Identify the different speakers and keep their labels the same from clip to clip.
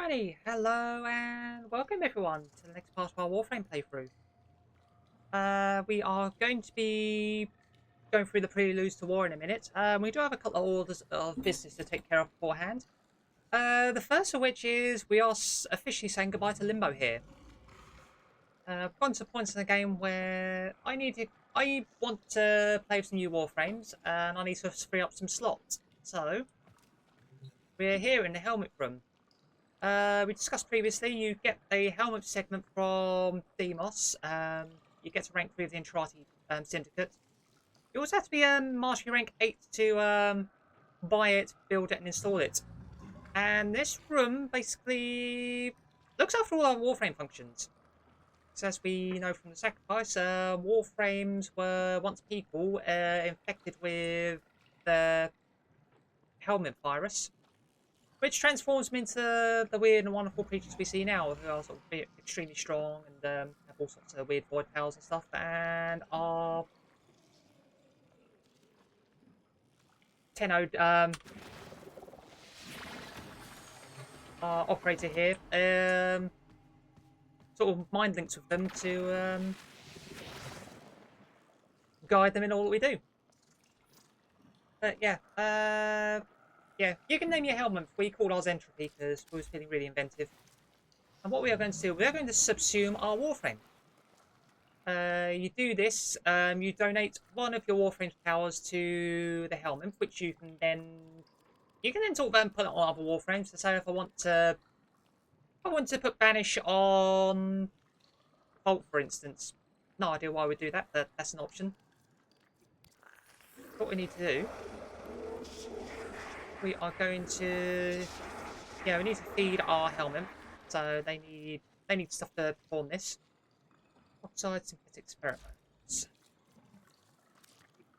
Speaker 1: Alrighty, hello and welcome everyone to the next part of our Warframe playthrough. We are going to be going through the Preludes to War in a minute. We do have a couple of orders of business to take care of beforehand. The first of which is we are officially saying goodbye to Limbo here. I've gotten to points in the game where I want to play with some new Warframes and I need to free up some slots. So, we're here in the Helmet Room. We discussed previously, you get a helmet segment from Demos. You get to rank 3 of the Entrati Syndicate. You also have to be Mastery rank 8 to buy it, build it, and install it. And this room basically looks after all our Warframe functions. So as we know from the sacrifice, Warframes were once people infected with the helmet virus, which transforms them into the weird and wonderful creatures we see now, who are sort of extremely strong and have all sorts of weird void powers and stuff. And our Tenno, our operator here, sort of mind links with them to guide them in all that we do. But yeah, yeah, you can name your helmet. We called ours Entropy because we was feeling really inventive. And what we are going to do, we are going to subsume our Warframe. You do this, you donate one of your Warframe's powers to the helmet, which you can then sort of put it on other Warframes. So say if I want to put Banish on Bolt, for instance. No idea why we do that, but that's an option. What we need to do, we are going to, yeah, we need to feed our helmet, so they need stuff to perform this. Oxide synthetic experiments.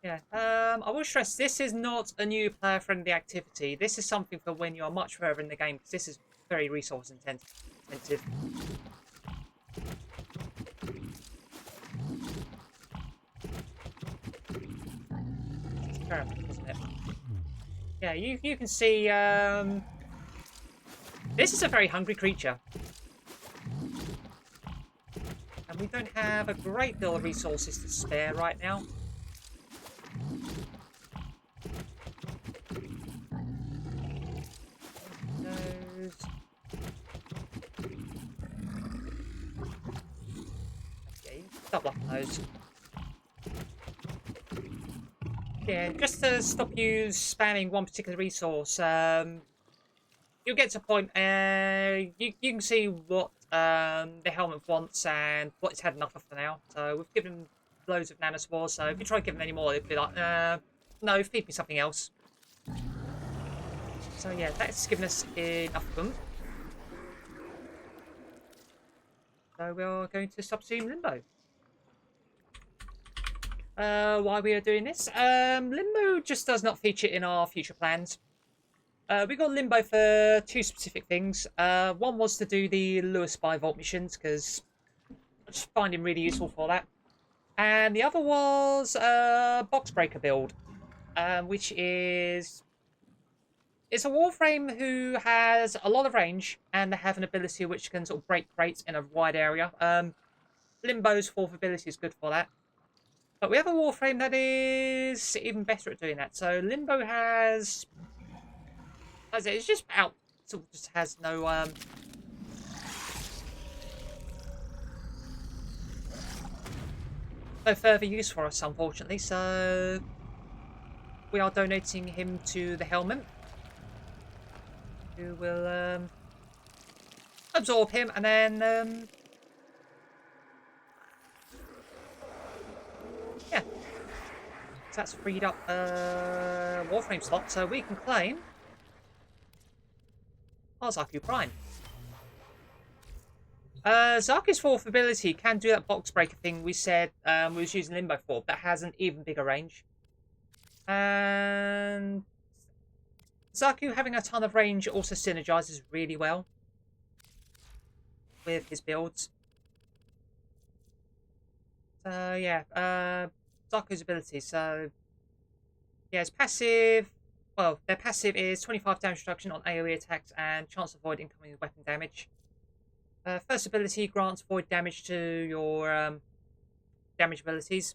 Speaker 1: Yeah, I will stress this is not a new player-friendly activity. This is something for when you are much further in the game, because this is very resource intensive. Experiment, wasn't it? Yeah, you can see this is a very hungry creature. And we don't have a great deal of resources to spare right now. Those. Okay, double up on those. Yeah, just to stop you spamming one particular resource, you'll get to a point you can see what the helmet wants and what it's had enough of for now. So we've given him loads of nanospores, so if you try to give him any more, it'll be like, no, feed me something else. So yeah, that's given us enough of them. So we are going to subsume Limbo. Why we are doing this? Limbo just does not feature in our future plans. We got Limbo for two specific things. One was to do the Lewis by Vault missions, because I just find him really useful for that. And the other was Box Breaker build, which is... It's a Warframe who has a lot of range, and they have an ability which can sort of break crates in a wide area. Limbo's fourth ability is good for that. But we have a Warframe that is even better at doing that. So Limbo has... It's just out, sort of just has no no further use for us, unfortunately. So we are donating him to the helmet, who will absorb him, and then yeah, so that's freed up a Warframe slot, so we can claim our Xaku Prime. Xaku's fourth ability can do that box breaker thing we said we was using Limbo for, but has an even bigger range. And Xaku having a ton of range also synergizes really well with his builds. So yeah, Xaku's ability. So yeah, his passive Well, their passive is 25 damage reduction on AoE attacks and chance to avoid incoming weapon damage. First ability grants void damage to your damage abilities.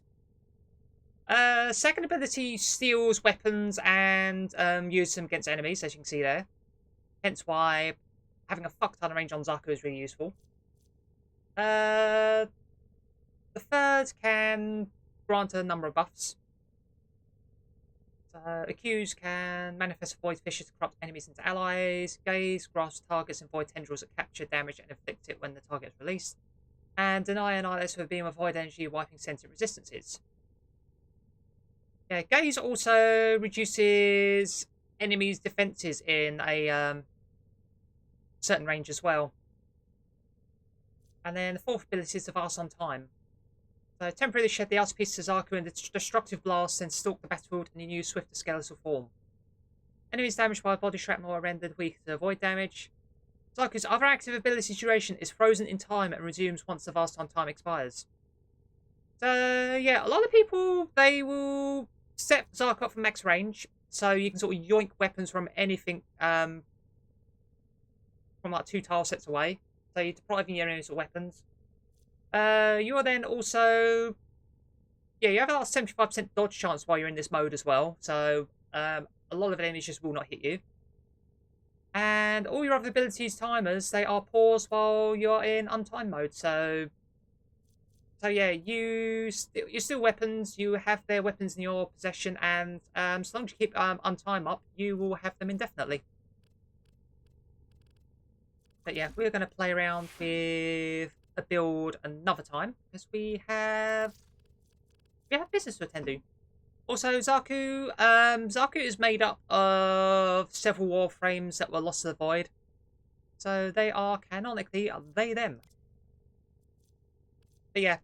Speaker 1: Second ability steals weapons and uses them against enemies, as you can see there. Hence why having a fuck ton of range on Xaku is really useful. The third can grant a number of buffs. Accused can manifest a void fissure to corrupt enemies into allies. Gaze grasps targets and void tendrils that capture damage and inflict it when the target is released. And deny annihilates with a beam of void energy, wiping sentient resistances. Yeah, Gaze also reduces enemies' defenses in a certain range as well. And then the fourth ability is the Vast on Time. So temporarily shed the outer piece of Xaku and the destructive blast, then stalk the battlefield in a new swifter skeletal form. Enemies damaged by body shrapnel are rendered weak to avoid damage. Xaku's other active ability's duration is frozen in time and resumes once the Vast on Time expires. So yeah, a lot of people, they will set Xaku up for max range, so you can sort of yoink weapons from anything from like 2 tile sets away. So you're depriving your enemies of weapons. You are then also, yeah, you have about 75% dodge chance while you're in this mode as well. So a lot of enemies just will not hit you. And all your other abilities timers, they are paused while you're in untimed mode. So yeah, you steal weapons, you have their weapons in your possession, and as long as you keep untime up, you will have them indefinitely. But yeah, we're going to play around with a build another time because we have business to attend to. Also, Xaku is made up of several Warframes that were lost to the void, so they are canonically they them. But yeah,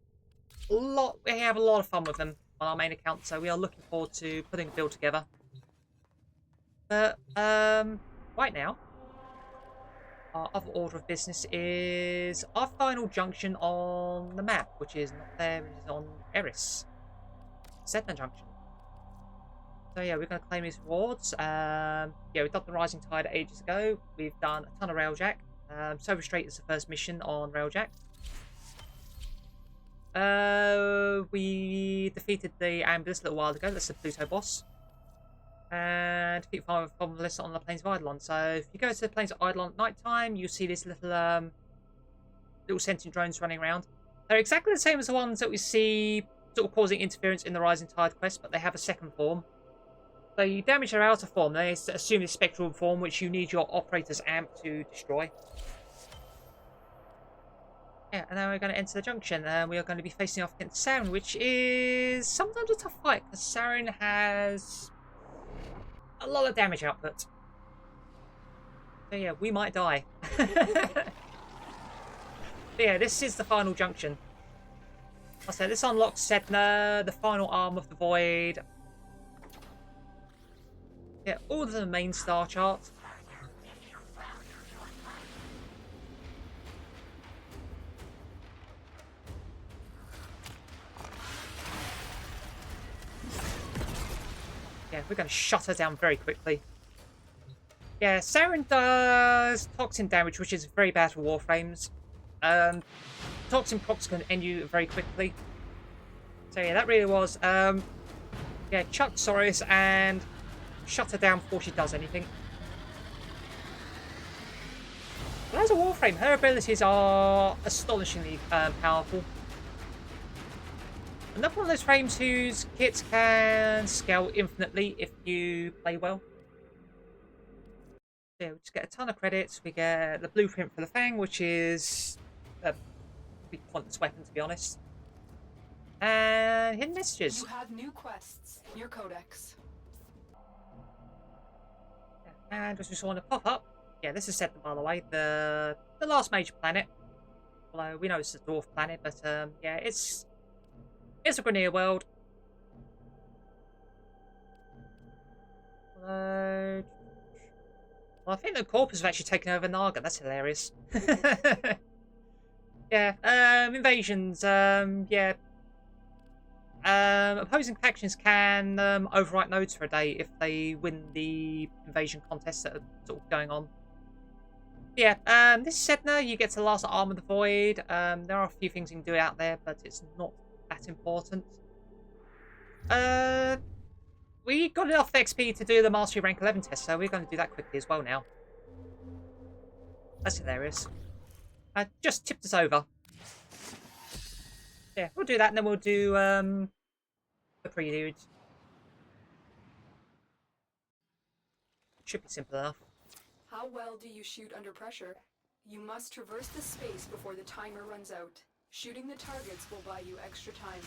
Speaker 1: we have a lot of fun with them on our main account, so we are looking forward to putting a build together. But right now, our other order of business is our final junction on the map, which is not there, which is on Eris. Sedna Junction. So yeah, we're going to claim these rewards. Yeah, we've done the Rising Tide ages ago. We've done a ton of Railjack. Silver Strait is the first mission on Railjack. We defeated the Ambush a little while ago. That's the Pluto boss. And defeat 5 of the list on the Plains of Eidolon. So if you go to the Plains of Eidolon at night time, you'll see these little sentient drones running around. They're exactly the same as the ones that we see sort of causing interference in the Rising Tide quest, but they have a second form. So you damage their outer form, they assume this spectral form, which you need your operator's amp to destroy. Yeah, and now we're going to enter the junction, and we are going to be facing off against Saren, which is sometimes a tough fight, because Saren has a lot of damage output. So yeah, we might die. But yeah, this is the final junction. I said this unlocks Sedna, the final arm of the void. Yeah, all of the main star chart. Yeah, we're going to shut her down very quickly. Yeah, Saren does toxin damage, which is very bad for Warframes. Toxin procs can end you very quickly. So yeah, that really was, yeah, chuck Soris and shut her down before she does anything. But as a Warframe, her abilities are astonishingly powerful. Another one of those frames whose kits can scale infinitely if you play well. So yeah, we just get a ton of credits. We get the blueprint for the Fang, which is a big pointless weapon, to be honest. And hidden messages.
Speaker 2: You have new quests. Your codex.
Speaker 1: And as we saw on the pop-up, yeah, this is Sedna, by the way, the last major planet. Although we know it's a dwarf planet, but yeah, it's a Grenier world. Well, I think the Corpus have actually taken over Naga. That's hilarious. Yeah, invasions. Yeah, Opposing factions can overwrite nodes for a day if they win the invasion contests that are sort of going on. Yeah, this is Sedna. You get to the last Arm of the Void. There are a few things you can do out there, but it's not that important. We got enough XP to do the Mastery Rank 11 test, so we're going to do that quickly as well now. That's hilarious. Just tipped us over. Yeah, we'll do that, and then we'll do the Preludes. Should be simple enough.
Speaker 2: How well do you shoot under pressure? You must traverse the space before the timer runs out. Shooting the targets will buy you extra time.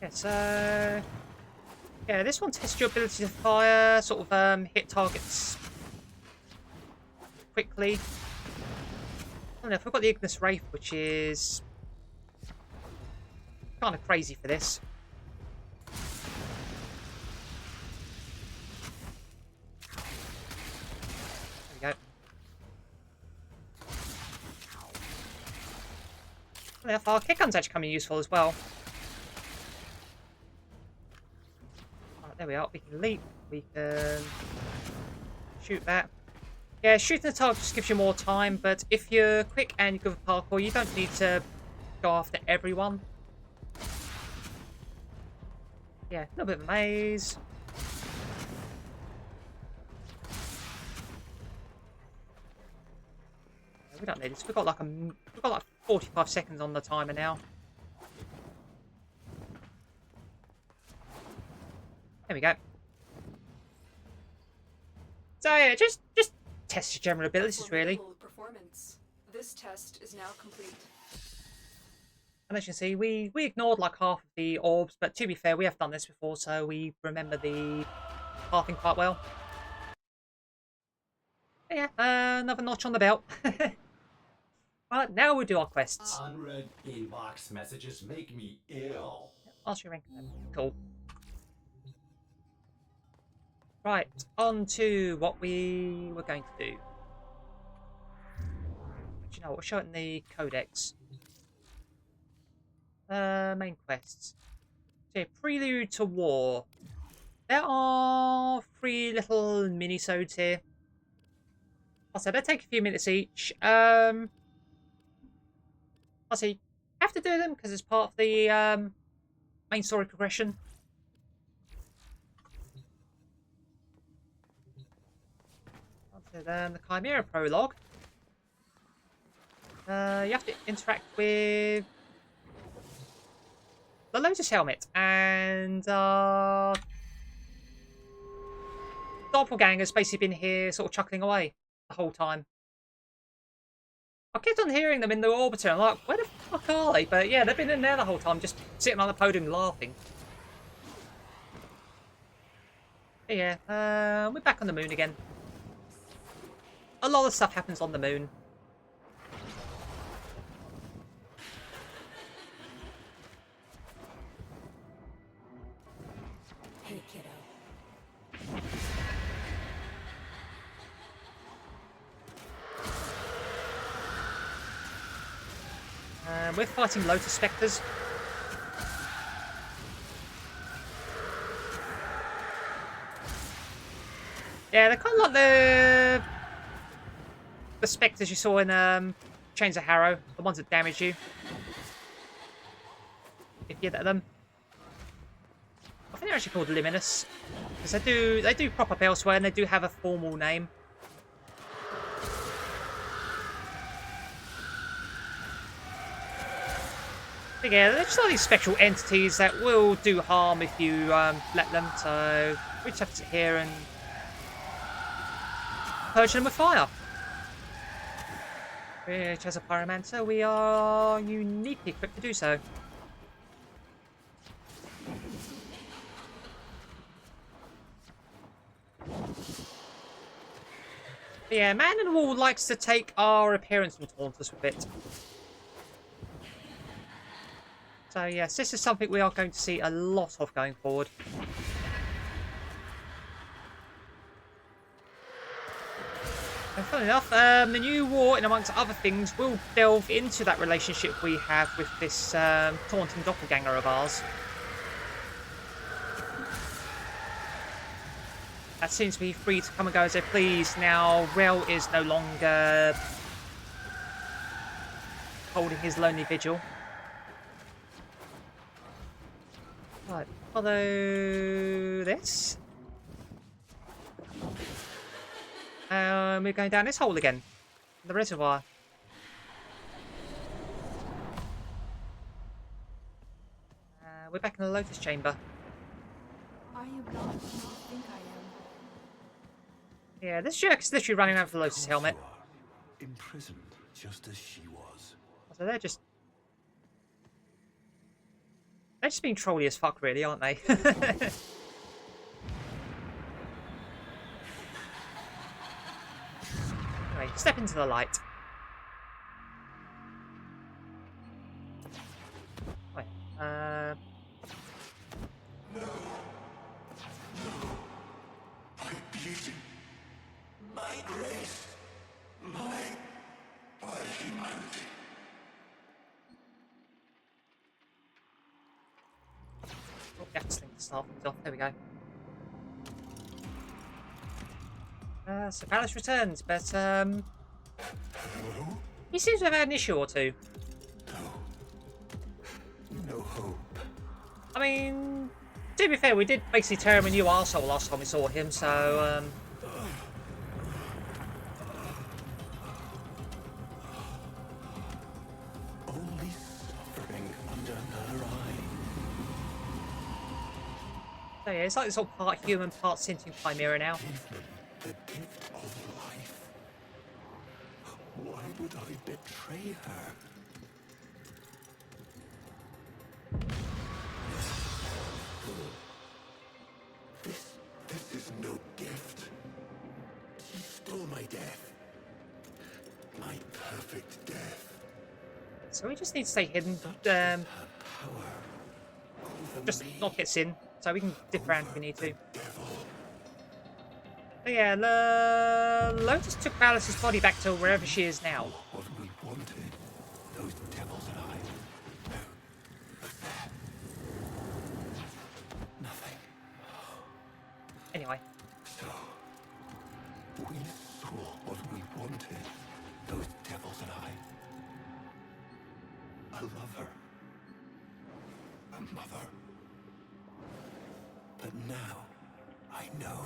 Speaker 1: Yeah, so... Yeah, this one tests your ability to fire, sort of hit targets quickly. I don't know, if we've got the Ignis Wraith, which is kind of crazy for this. There we go. Well, our kick gun's actually coming useful as well. Right, there we are. We can leap. We can shoot that. Yeah, shooting the target just gives you more time, but if you're quick and you're good with parkour, you don't need to go after everyone. Yeah, a little bit of a maze. Yeah, we don't need this. We've got like 45 seconds on the timer now. There we go. So yeah, just test your general abilities, really.
Speaker 2: Performance. This test is now complete.
Speaker 1: And as you can see, we ignored like half of the orbs, but to be fair, we have done this before, so we remember the pathing quite well. But yeah, another notch on the belt. Right, now we'll do our quests.
Speaker 3: Unread inbox messages make me ill.
Speaker 1: Mastery rank 11. Cool. Right, on to what we were going to do. But you know, we'll show it in the codex. Main quests. So, Prelude to War. There are 3 little mini-sodes here. Also, they take a few minutes each. Also, you have to do them because it's part of the main story progression. So then the Chimera prologue. You have to interact with the Lotus Helmet and Doppelganger's basically been here sort of chuckling away the whole time. I kept on hearing them in the orbiter. I'm like, where the fuck are they? But yeah, they've been in there the whole time, just sitting on the podium laughing. But yeah, we're back on the moon again. A lot of stuff happens on the moon.
Speaker 2: Hey, kiddo.
Speaker 1: We're fighting Lotus Spectres. Yeah, they're kind of like the Spectres you saw in Chains of Harrow, the ones that damage you if you hit them. I think they're actually called Luminous because they do crop up elsewhere and they do have a formal name. But yeah, they're just like these spectral entities that will do harm if you let them. So we just have to sit here and purge them with fire. Which, as a pyromancer, we are uniquely equipped to do so. But yeah, Man in the Wall likes to take our appearance and taunt us with it. So yes, this is something we are going to see a lot of going forward. And funnily enough, the new war, and amongst other things, will delve into that relationship we have with this taunting doppelganger of ours. That seems to be free to come and go as they please. Now, Rel is no longer holding his lonely vigil. Right, follow this. We're going down this hole again. The reservoir. We're back in the Lotus Chamber.
Speaker 2: I am not who you think I am.
Speaker 1: Yeah, this jerk is literally running around with the Lotus helmet.
Speaker 3: Imprisoned just as she was.
Speaker 1: So they're just being trolly as fuck, really, aren't they? Anyway, step into the light. Right,
Speaker 3: My beauty, my grace, my humanity.
Speaker 1: oh, you have to sling the staff off. There we go. So Palace returns, but he seems to have had an issue or two.
Speaker 3: No hope.
Speaker 1: I mean, to be fair, we did basically tear him a new arsehole last time we saw him, so
Speaker 3: Only suffering under her eye.
Speaker 1: so yeah, it's like this whole part human, part sentient chimera now.
Speaker 3: The gift of life. Why would I betray her? This is no gift. She stole my death. My perfect death.
Speaker 1: So we just need to stay hidden.
Speaker 3: Her power. Over
Speaker 1: Just
Speaker 3: me.
Speaker 1: not get in, so we can dip around if we need to.
Speaker 3: Devil.
Speaker 1: But yeah, the Lotus took Palace's body back to wherever she is now.
Speaker 3: What we wanted. Those devils and I. No. But that. Nothing.
Speaker 1: Anyway,
Speaker 3: So, we saw what we wanted, those devils and I. A lover. A mother. But now, I know.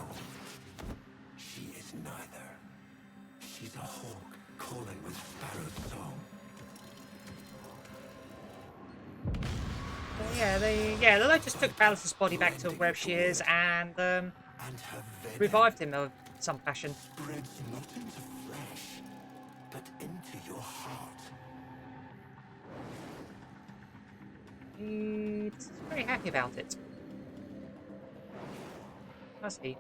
Speaker 3: She is neither. She's a hawk calling with sparrow's song.
Speaker 1: but yeah, the Lotus took Palace's body back to wherever she is and
Speaker 3: And her venom
Speaker 1: revived him of some fashion.
Speaker 3: spreads not into flesh, but into your heart.
Speaker 1: He's very happy about it. Must he?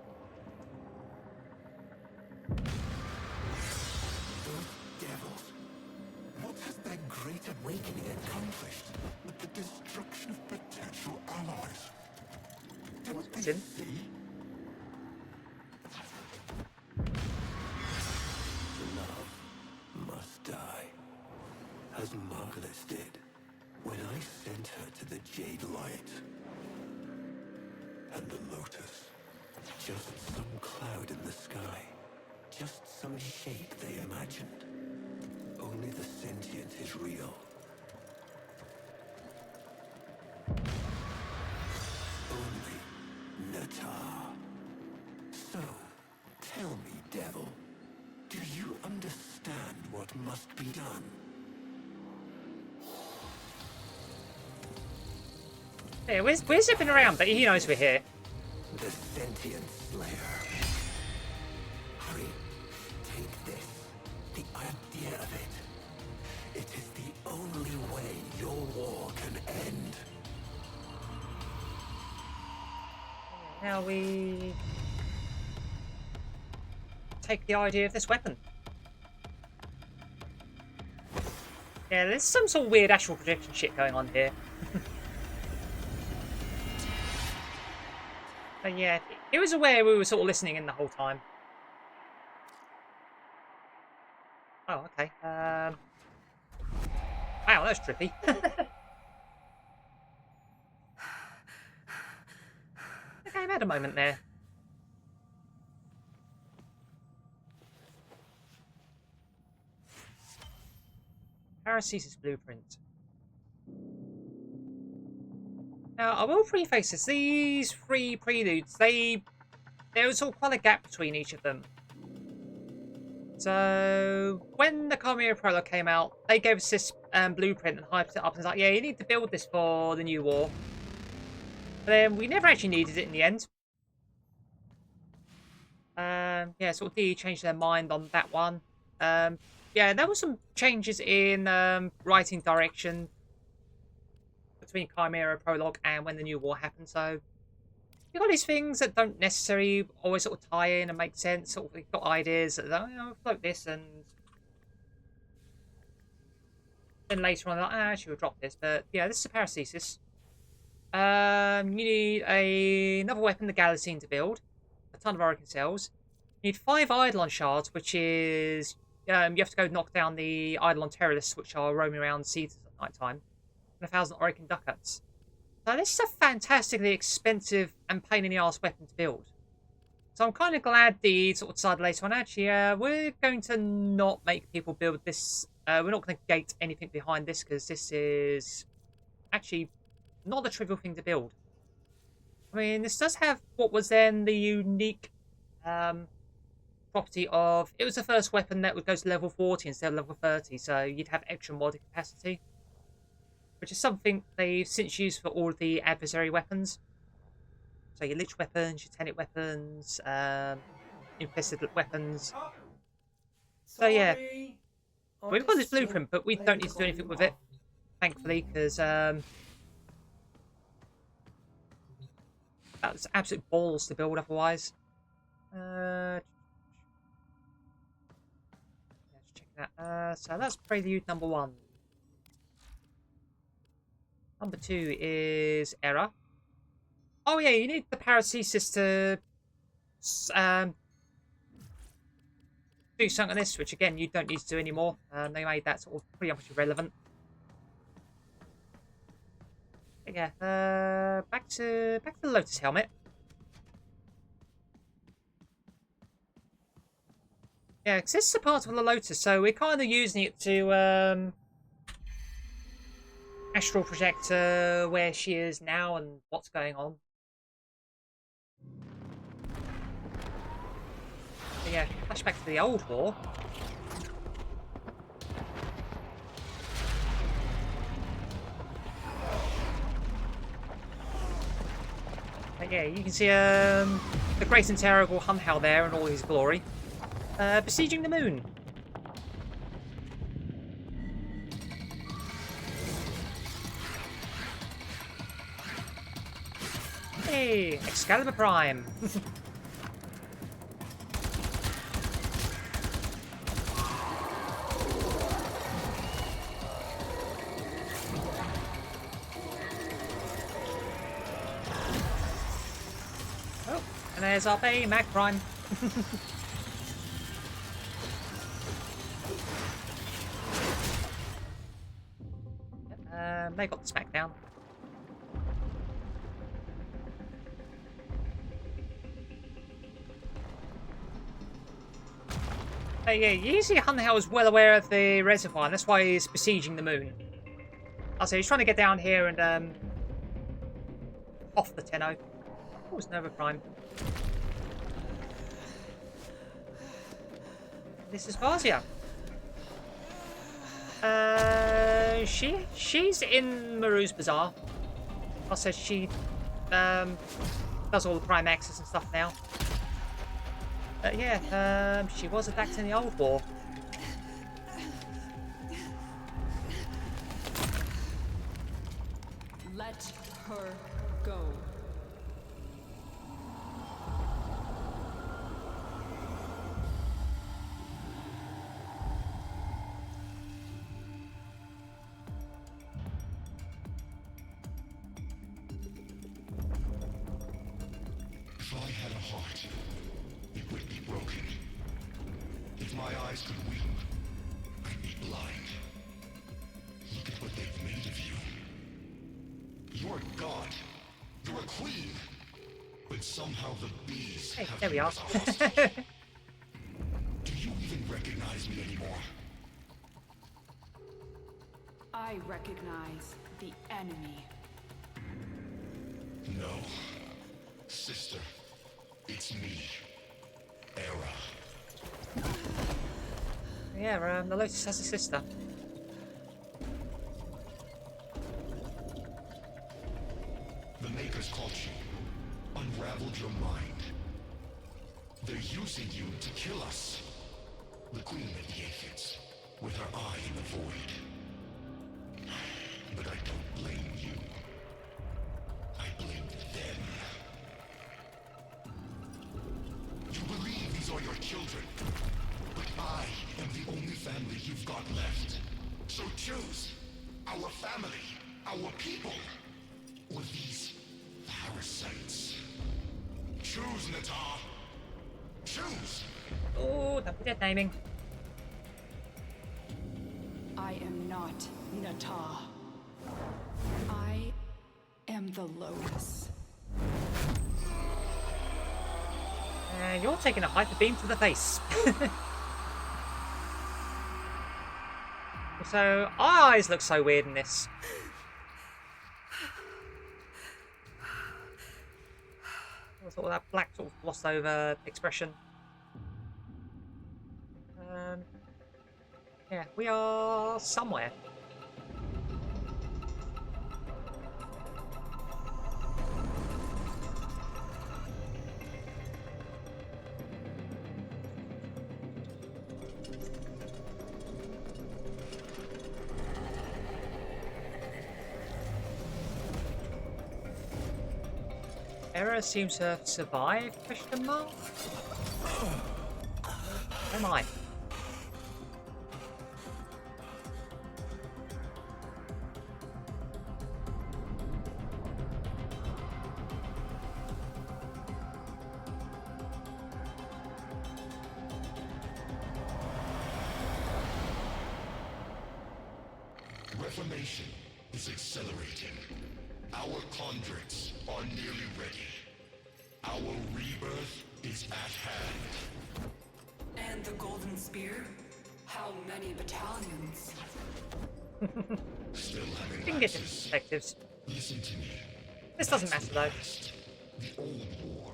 Speaker 3: Those devils. What has their great awakening accomplished but the destruction of potential allies? Don't they
Speaker 1: Sin?
Speaker 3: see? Love must die, as Margulis did when I sent her to the Jade Light. And the Lotus, just some cloud in the sky, just some shape they imagined. Only the sentient is real. Only Natar. So, tell me, devil, do you understand what must be done?
Speaker 1: Yeah, we're zipping around, but he knows we're here.
Speaker 3: The sentient slayer. Hurry, take this. The idea of it. It is the only way your war can end.
Speaker 1: Now we take the idea of this weapon. Yeah, there's some sort of weird astral projection shit going on here. But yeah, he was aware we were sort of listening in the whole time. Wow, that's trippy. Okay, I had a moment there. Paracesis blueprint. Now, I will preface this. These 3 preludes, there was sort of quite a gap between each of them. So, when the Chimera Prologue came out, they gave us this blueprint and hyped it up. And it's like, yeah, you need to build this for the new war. But then we never actually needed it in the end. Yeah, sort of DE changed their mind on that one. Yeah, there were some changes in writing direction between Chimera Prologue and when the new war happened. So you've got these things that don't necessarily always sort of tie in and make sense. Sort of, you've got ideas that, you know, float this, and then later on, like, actually, we'll drop this. But yeah, this is a paracesis. You need another weapon, the Galatine, to build. A ton of Oricon cells. You need 5 Eidolon shards, which is you have to go knock down the Eidolon terrorists, which are roaming around seas at night time. And 1,000 Oricon ducats. So this is a fantastically expensive and pain in the arse weapon to build. So I'm kind of glad the sort of decided later on, actually, we're going to not make people build this. We're not going to gate anything behind this, because this is actually not a trivial thing to build. I mean, this does have what was then the unique property of, it was the first weapon that would go to level 40 instead of level 30, so you'd have extra mod capacity, which is something they've since used for all of the adversary weapons. So your Lich weapons, your Tenet weapons, infested weapons. So yeah, we've got this blueprint, but we don't need to do anything with it, thankfully, because that was absolute balls to build otherwise. Let's check that. So that's Prelude number 1. Number 2 is Error. Oh yeah, you need the paracesis to do something on this, which again you don't need to do anymore. They made that sort of pretty much irrelevant. But yeah, back to the Lotus helmet. Yeah, because this is a part of the Lotus, so we're kind of using it to astral project where she is now and what's going on. But yeah, flashback to the old war. But yeah, you can see the great and terrible Hunhal there in all his glory. Besieging the moon. Hey, Excalibur Prime. Oh, and there's our Baymax Prime. They got the smackdown. Yeah, usually Hunhal is well aware of the reservoir, and that's why he's besieging the moon. I'll say he's trying to get down here and off the Tenno. Oh, it's Nova Prime. This is Varzia. She's in Maru's Bazaar. I said she does all the Prime Access and stuff now. But yeah, she was attacked in the old war.
Speaker 2: Let her go.
Speaker 4: If I had a heart, it would be broken. If my eyes could wield, I'd be blind. Look at what they Somehow the bees
Speaker 1: Hey,
Speaker 4: have
Speaker 1: there we
Speaker 4: you
Speaker 1: are.
Speaker 4: as a hostage. Do you even recognize me anymore?
Speaker 2: I recognize the enemy.
Speaker 4: No. Sister, it's me. Era.
Speaker 1: Yeah, the Lotus has a sister.
Speaker 4: The Makers caught you. Unraveled your mind. They're using you to kill us. The Queen of the Aphids, with her eye in the void. But I don't blame you. I blame them. You believe these are your children, but I am the only family you've got left. So choose our family, our people, or these parasites. Choose, Natar. Choose.
Speaker 1: Oh, don't be dead naming.
Speaker 2: I am not Natah. I am the Lotus.
Speaker 1: And you're taking a hyper beam to the face. So, our eyes look so weird in this. Sort of that black sort of glossed over expression. Yeah, we are somewhere. Error seems to have survived, question mark? Where am I?
Speaker 4: Reformation is accelerating. Our conduits are nearly ready. Our rebirth is at hand.
Speaker 2: And the Golden Spear? How many battalions?
Speaker 4: Still having
Speaker 1: We can get different
Speaker 4: access.
Speaker 1: perspectives.
Speaker 4: Listen to me.
Speaker 1: This doesn't
Speaker 4: That's
Speaker 1: matter though.
Speaker 4: the past. The old war.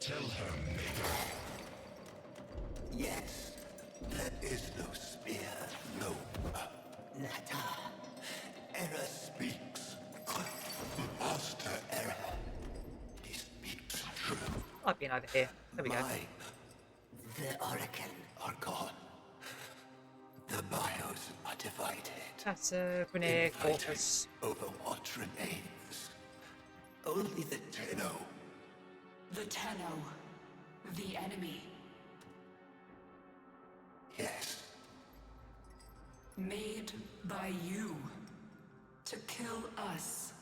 Speaker 4: Tell her, Maker.
Speaker 3: Yes, there is no spear, no Nata. Error speaks. Master Error. He speaks true.
Speaker 1: I've been over here. There we go.
Speaker 3: The Oracle are gone. The bios are divided.
Speaker 1: That's a Grenadier Corpus.
Speaker 3: Over what remains. Only the Tenno.
Speaker 2: The Tenno. The enemy.
Speaker 3: Yes.
Speaker 2: Made by you. To kill us.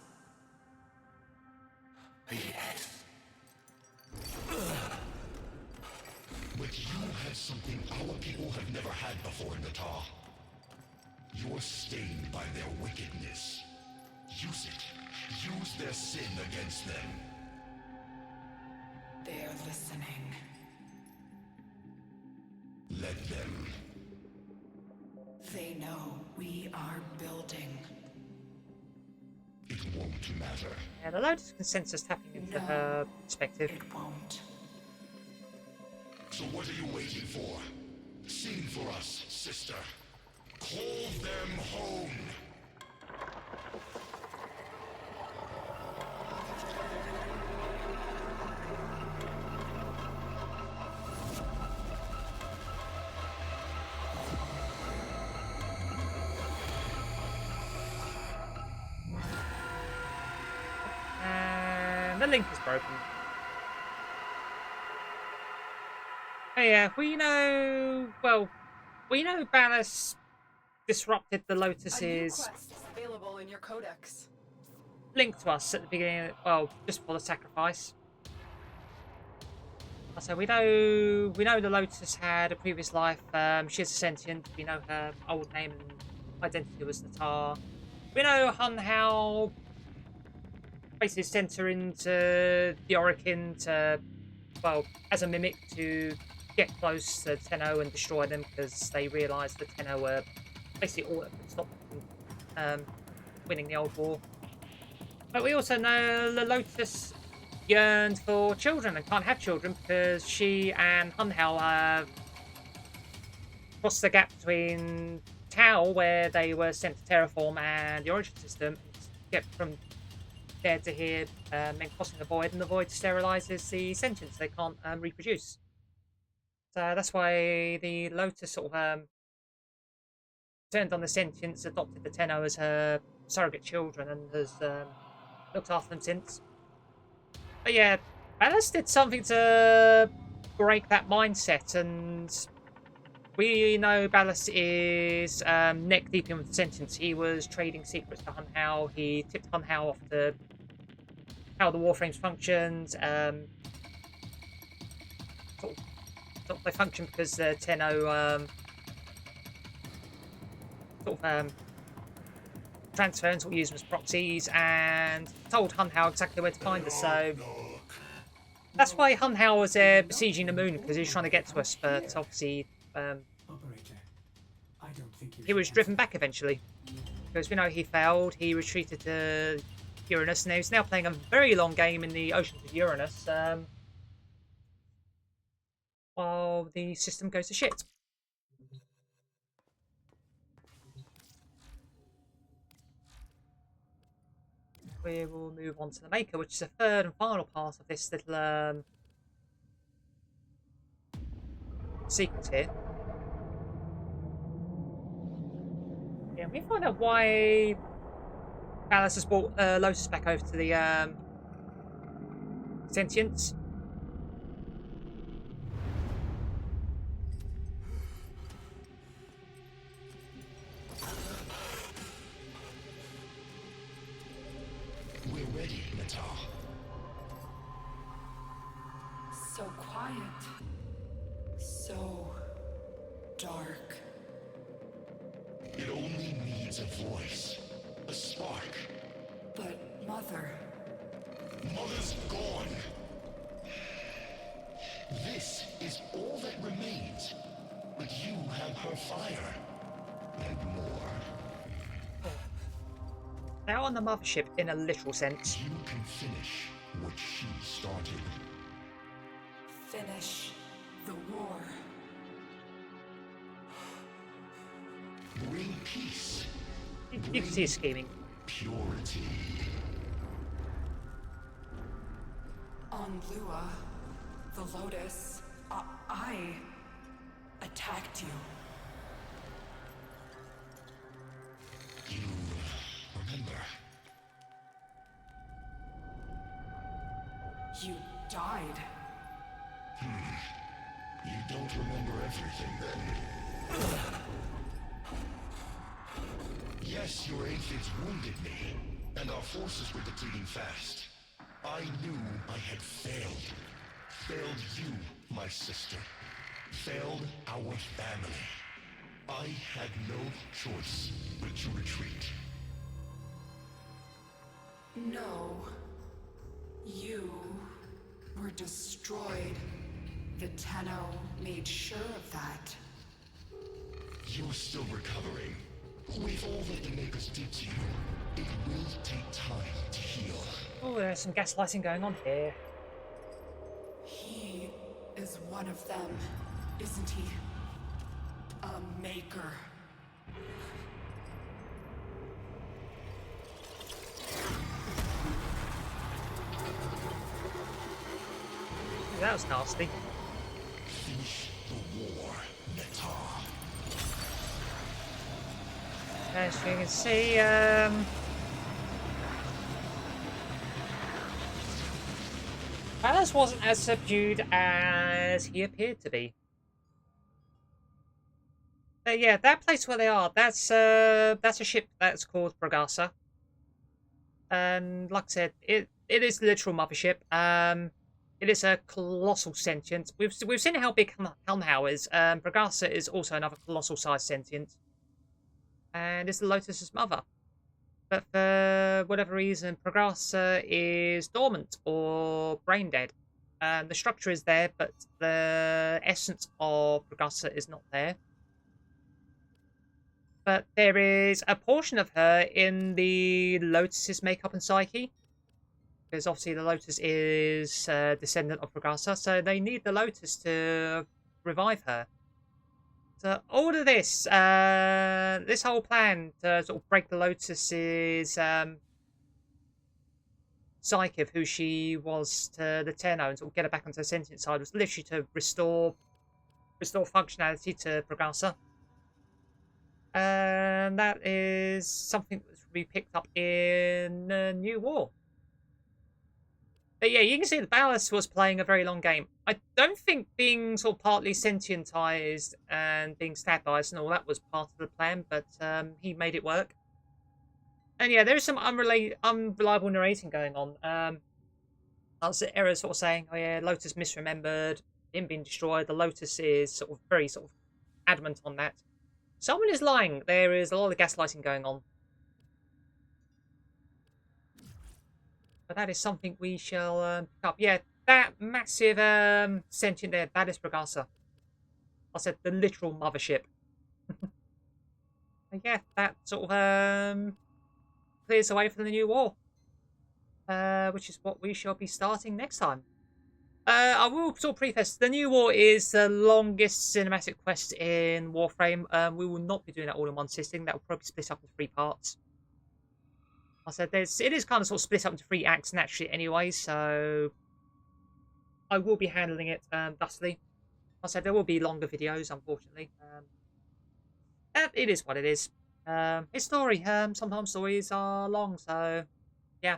Speaker 3: Yes.
Speaker 4: But you have something our people have never had before, Natar. You're stained by their wickedness. Use it. Use their sin against them.
Speaker 2: They're listening.
Speaker 4: Let them.
Speaker 2: They know we are building.
Speaker 4: It won't matter.
Speaker 1: Yeah, the Lotus consensus tapping into
Speaker 2: No.
Speaker 1: her perspective.
Speaker 2: It won't.
Speaker 4: So what are you waiting for? Sing for us, sister. Call them home.
Speaker 1: And the link is broken. Oh yeah, we know... Well, we know Ballas disrupted the
Speaker 2: A new
Speaker 1: Lotus's
Speaker 2: quest is available in your codex.
Speaker 1: link to us at the beginning, well, just before the sacrifice. So we know the Lotus had a previous life. She's a sentient. We know her old name and identity was Natar. We know Hun how basically sent her into the Orokin to, well, as a mimic to get close to Tenno and destroy them because they realised that Tenno were basically all that could stop them winning the old war. But we also know the Lotus yearned for children and can't have children because she and Hunhao have crossed the gap between Tau, where they were sent to terraform, and the Origin system, and get from there to here, then crossing the Void, and the Void sterilises the sentience. They can't reproduce. So that's why the Lotus sort of turned on the sentience, adopted the Tenno as her surrogate children, and has looked after them since. But yeah, Ballas did something to break that mindset, and we know Ballas is neck deep in with the sentence. He was trading secrets to Hunhao. He tipped Hunhao off to how the Warframes functioned. Sort of they function because the Tenno transfer and sort of use them as proxies, and told Hunhao exactly where to find us. So that's why Hunhao was besieging the moon, because he was trying to get to us, but obviously he was driven back eventually. Because we know he failed, he retreated to Uranus, and he's now playing a very long game in the oceans of Uranus, while the system goes to shit. We will move on to the Maker, which is the third and final part of this little sequence here. Yeah, we find out why Ballas has brought Lotus back over to the sentience.
Speaker 4: We're ready, Natal.
Speaker 2: So quiet. So dark.
Speaker 4: It only needs a voice, a spark.
Speaker 2: But Mother...
Speaker 4: Mother's gone. This is all that remains. But you have her fire. And more.
Speaker 1: Now on the mothership, in a literal sense.
Speaker 4: You can finish what she started.
Speaker 2: Finish the war.
Speaker 4: Bring peace.
Speaker 1: You can see he's scheming.
Speaker 4: Purity.
Speaker 2: On Lua, the Lotus, I attacked you.
Speaker 4: You remember?
Speaker 2: You died.
Speaker 4: You don't remember everything then. Yes, your aphids wounded me, and our forces were depleting fast. I knew I had failed. Failed you, my sister. Failed our family. I had no choice but to retreat.
Speaker 2: No. You were destroyed. The Tenno made sure of that.
Speaker 4: You're still recovering. With all that the Makers did to you, it will take time to heal.
Speaker 1: Oh, there's some gaslighting going on here.
Speaker 2: He is one of them, isn't he? A Maker.
Speaker 1: That was nasty.
Speaker 4: Finish the war, Netar.
Speaker 1: As you can see, Ballas wasn't as subdued as he appeared to be. But yeah, that place where they are, that's a ship that's called Bragasa. And like I said, it is the literal mothership. It is a colossal sentient. We've seen how big Hunhao is. Bragasa is also another colossal sized sentient. And it's the Lotus's mother. But for whatever reason, Prograssa is dormant or brain dead. The structure is there, but the essence of Prograssa is not there. But there is a portion of her in the Lotus's makeup and psyche. Because obviously the Lotus is a descendant of Prograssa, so they need the Lotus to revive her. So all of this, this whole plan to sort of break the Lotus's psyche of who she was to the Tenno and sort of get her back onto the sentient side was literally to restore functionality to Prograssa. And that is something that's to be picked up in New War. But yeah, you can see the Ballast was playing a very long game. I don't think being sort of partly sentientized and being stabilized and all that was part of the plan, but he made it work. And yeah, there's some unreliable narrating going on. I was Era sort of saying, oh yeah, Lotus misremembered, him being destroyed. The Lotus is sort of very sort of adamant on that. Someone is lying. There is a lot of gaslighting going on. But that is something we shall pick up. Yeah, that massive sentient there, that is Prograssa. I said the literal mothership. Yeah, that sort of clears the way for the new war. Which is what we shall be starting next time. I will sort of preface, the new war is the longest cinematic quest in Warframe. We will not be doing that all in one sitting. That will probably split up into 3 parts. I said it is kind of sort of split up into 3 acts naturally anyway, so I will be handling it thusly. I said there will be longer videos, unfortunately. It is what it is. It's story. Sometimes stories are long, so yeah.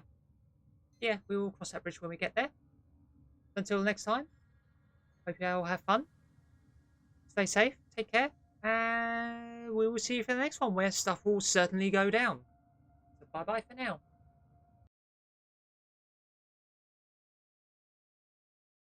Speaker 1: Yeah, we will cross that bridge when we get there. Until next time, hope you all have fun. Stay safe, take care, and we will see you for the next one where stuff will certainly go down. So bye-bye for now.